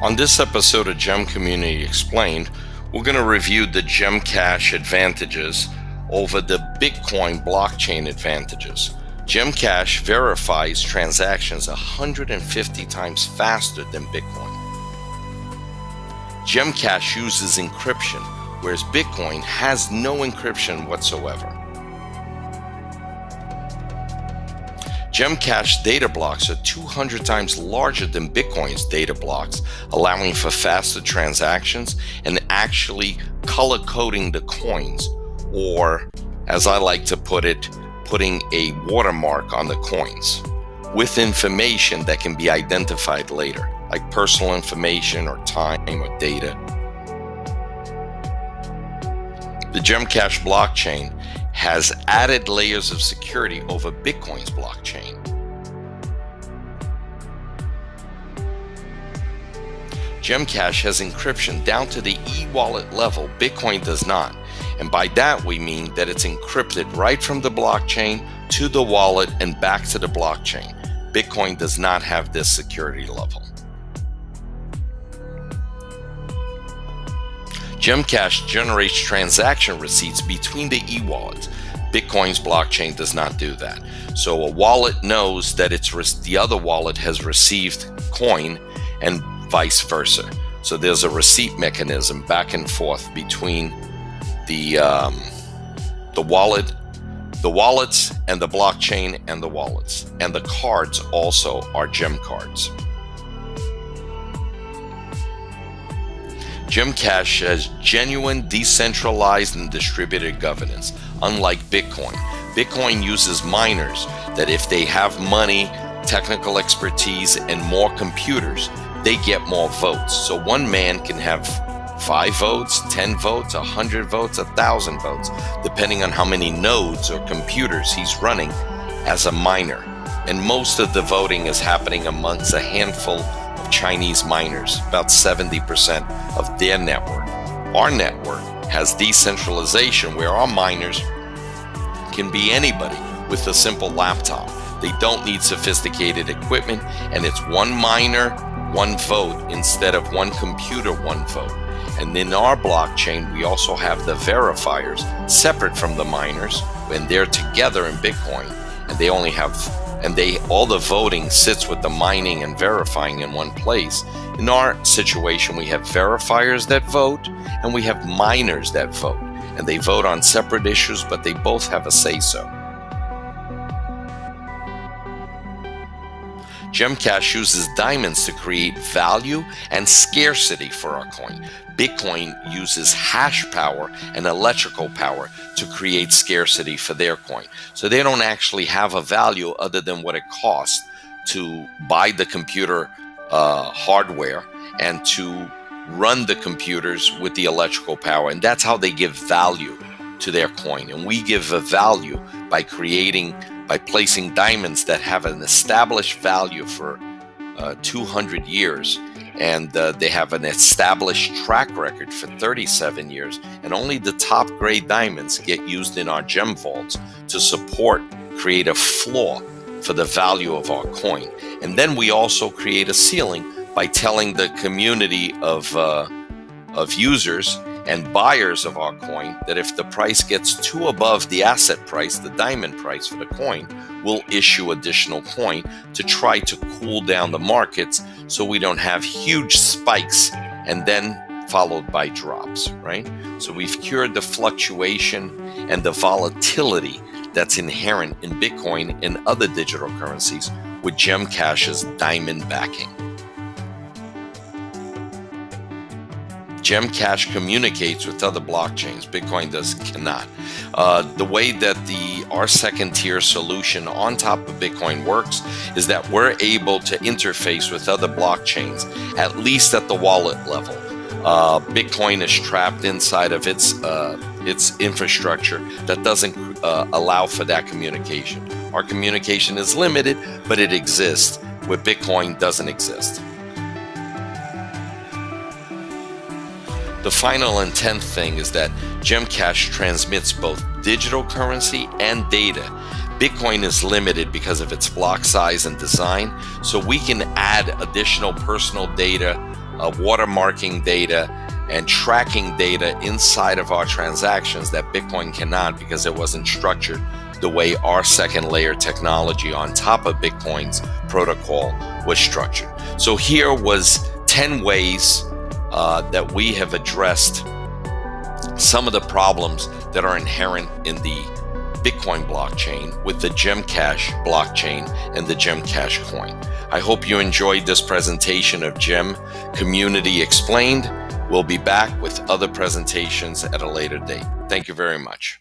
On this episode of GEMCommunity Explained, we're going to review the GEMCash advantages over the Bitcoin blockchain advantages. GEMCash verifies transactions 150 times faster than Bitcoin. GEMCash uses encryption, whereas Bitcoin has no encryption whatsoever. GEMCash data blocks are 200 times larger than Bitcoin's data blocks, allowing for faster transactions and actually color coding the coins, or as I like to put it, putting a watermark on the coins with information that can be identified later, like personal information or time or data. The GEMCash blockchain has added layers of security over Bitcoin's blockchain. GEMCash has encryption down to the e-wallet level. Bitcoin does not. And by that we mean that it's encrypted right from the blockchain to the wallet and back to the blockchain. Bitcoin does not have this security level. GEMCash generates transaction receipts between the e-wallets. Bitcoin's blockchain does not do that. So a wallet knows that the other wallet has received coin and vice versa. So there's a receipt mechanism back and forth between the wallets and the blockchain and the wallets. And the cards also are GEM cards. GEMCash has genuine, decentralized, and distributed governance, unlike Bitcoin. Bitcoin uses miners that if they have money, technical expertise, and more computers, they get more votes. So one man can have 5 votes, 10 votes, 100 votes, 1,000 votes, depending on how many nodes or computers he's running as a miner. And most of the voting is happening amongst a handful of Chinese miners, about 70% of their network. Our network has decentralization where our miners can be anybody with a simple laptop. They don't need sophisticated equipment, and it's one miner, one vote instead of one computer, one vote. And in our blockchain, we also have the verifiers separate from the miners, and they're together in Bitcoin, and they only have, all the voting sits with the mining and verifying in one place. In our situation, we have verifiers that vote, and we have miners that vote, and they vote on separate issues, but they both have a say-so. GEMCash uses diamonds to create value and scarcity for our coin. Bitcoin uses hash power and electrical power to create scarcity for their coin. So they don't actually have a value other than what it costs to buy the computer hardware and to run the computers with the electrical power. And that's how they give value to their coin. And we give a value by placing diamonds that have an established value for 200 years, and they have an established track record for 37 years, and only the top grade diamonds get used in our gem vaults to create a floor for the value of our coin. And then we also create a ceiling by telling the community of users and buyers of our coin that if the price gets too above the asset price, the diamond price for the coin, we'll issue additional coin to try to cool down the markets so we don't have huge spikes and then followed by drops, right? So we've cured the fluctuation and the volatility that's inherent in Bitcoin and other digital currencies with GEMCash's diamond backing. GEMCash communicates with other blockchains. Bitcoin cannot. The way that our second tier solution on top of Bitcoin works is that we're able to interface with other blockchains, at least at the wallet level. Bitcoin is trapped inside of its infrastructure that doesn't allow for that communication. Our communication is limited, but it exists, where Bitcoin doesn't exist. The final and 10th thing is that GEMCash transmits both digital currency and data. Bitcoin is limited because of its block size and design, so we can add additional personal data watermarking data and tracking data inside of our transactions that Bitcoin cannot, because it wasn't structured the way our second layer technology on top of Bitcoin's protocol was structured. So here was 10 ways that we have addressed some of the problems that are inherent in the Bitcoin blockchain with the GEMCash blockchain and the GEMCash coin. I hope you enjoyed this presentation of GEMCommunity Explained. We'll be back with other presentations at a later date. Thank you very much.